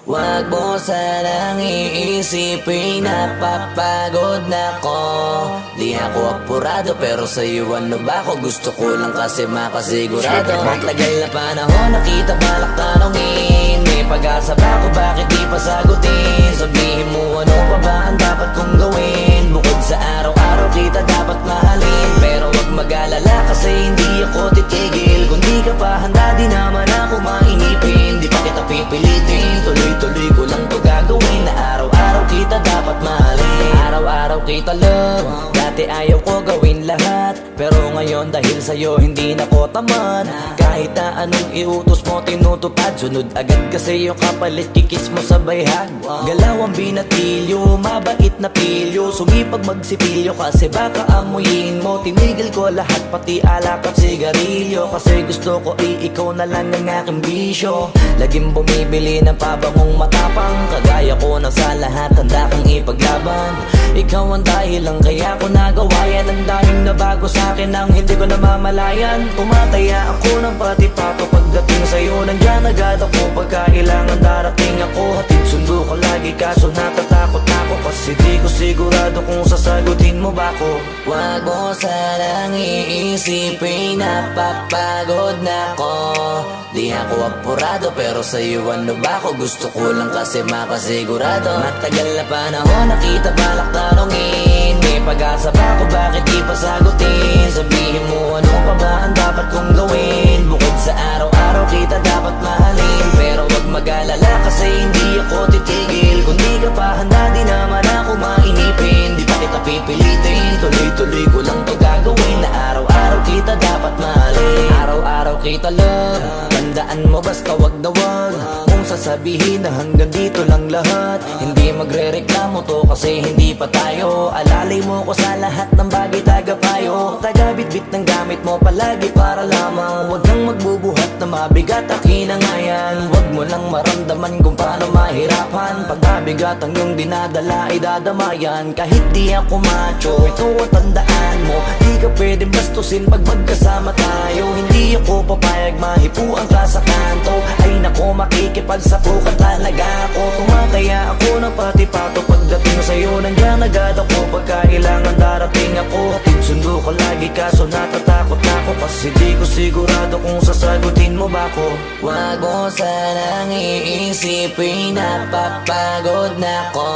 Wag mo sanang iisipin napapagod na ko. Di ako apurado pero sa'yo ano ba ako? Gusto ko lang kasi makasigurado. Matagal na panahon nakita balak tanongin. May pag-asa ba ako, bakit di pa sagutin? Sabihin mo ano pa ba ang dapat kong gawin? Bukod sa araw-araw kita dapat mahalin. Pero wag mag-alala kasi hindi ako titigil. Kung di ka pa handa di naman ako mainipin. Di pa kita pipilitin, tuloy-tuloy ko lang to gagawin. Na araw-araw kita dapat mahalin. Araw-araw kita love. Dati ayaw ko gawin lahat, pero ngayon dahil sa'yo hindi na ko tamad. Kahit na anong iutos mo tinutupad, sunod agad kasi yung kapalit kikis mo sa bayhag. Galaw ang binatilyo, mabait na pilyo. Sumipag magsipilyo kasi baka amuyin mo. Tinigil ko lahat pati alak at sigarilyo, kasi gusto ko ikaw na lang ang aking bisyo. Laging bumibili ng pabangong matapang, kagaya ko na sa lahat handa kang ipaglaban. Ikaw ang dahilan kaya ko nagawa yan. Ang daming nabago sa'kin ang hindi ko namamalayan. Tumataya ako ng pati-pato pagdating sa'yo. Nandiyan agad ako pagkailangan darating ako. Hatid sundo ko lagi kaso natatakot ako, kasi di ko sigurado kung sasagutin mo ba ko. Wag mo sanang iisipin napapagod na ko. Di ako apurado pero sa'yo ano ba ako? Gusto ko lang kasi makasigurado. Matagal na panahon nakita balak tanongin. May pag-asa ba ako, bakit di pa sagutin? Sabihin mo ano pa ba ang dapat kong gawin? Bukod sa araw-araw kita dapat mahalin. Pero wag mag-alala kasi hindi ako titigil. Kung di ka pa handa di naman ako mainipin. Di pa kita pipilitin, tuloy-tuloy ko lang to gagawin. Na araw-araw kita dapat mahalin. Araw-araw kita love. Tandaan mo basta wag na wag mong sasabihin na hanggang dito lang lahat. Hindi magre-reklamo to kasi hindi pa tayo. Alalay mo ko sa lahat ng bagay tagapayo. Tagabitbit ng gamit mo palagi para lamang. Wag kang magbubuhat na mabigat akin ang ayan. Wag mo lang maramdaman kung paano mahirapan. Pag mabigat ang iyong dinadala ay dadamayan. Kahit di ako macho, ito ang tandaan mo. Di ka pwedeng bastusin pag magkasama tayo. Hindi ako papayag mahipuan ka sa kanto. Ay nako, makikipagsapukan talaga ako. Tumataya ako ng pati-pato pagdating sa'yo. Nandiyan agad ako pagkailangan darating ako. Hatid sundo ko lagi kaso natatakot ako, kasi di ko sigurado kung sasagutin mo ba ko. Wag mo sanang iisipin napapagod na ko.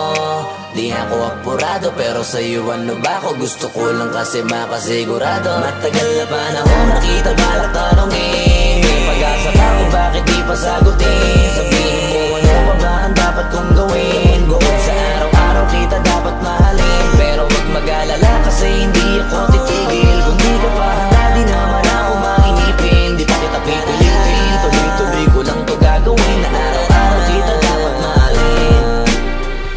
Di ako apurado pero sa'yo ano ba ako? Gusto ko lang kasi makasigurado. Matagal na panahon nakita balak tanongin. May pag-asa ba ako, bakit di pa sagutin? Sabihin mo ano pa ba ang dapat kong gawin? Bukod sa araw-araw kita dapat mahalin. Pero wag mag-alala kasi hindi ako titigil. Kung di ka pa handa di naman ako mainipin. Di pa kita pipilitin, tuloy-tuloy ko lang to gagawin. Na araw-araw kita dapat mahalin.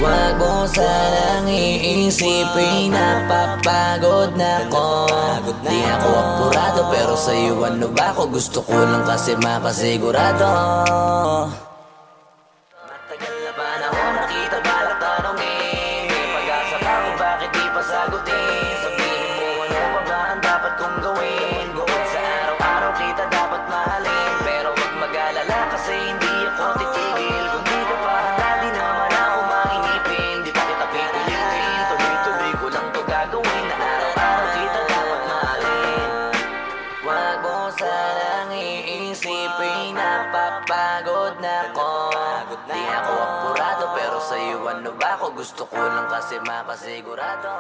Wag mo sanang iisipin napapagod na ko. Di ako apurado pero sa'yo ano ba ako? Gusto ko lang kasi makasigurado. Matagal na panahon nakita balak tanongin. May pag-asa ba ako, bakit di pa sagutin? Sabihin mo ano pa ba ang dapat kong gawin? Bukod sa araw-araw kita dapat mahalin. Pero wag mag-alala kasi hindi ako titigil. Kung di ka pa handa di naman ako mainipin. Di pa kita pipilitin, tuloy-tuloy ko lang to gagawin. Na araw-araw kita dapat mahalin. Wag mo sanang iisipin napapagod na ko. Di ako apurado pero sa'yo ano ba ako? Gusto ko lang kasi makasigurado.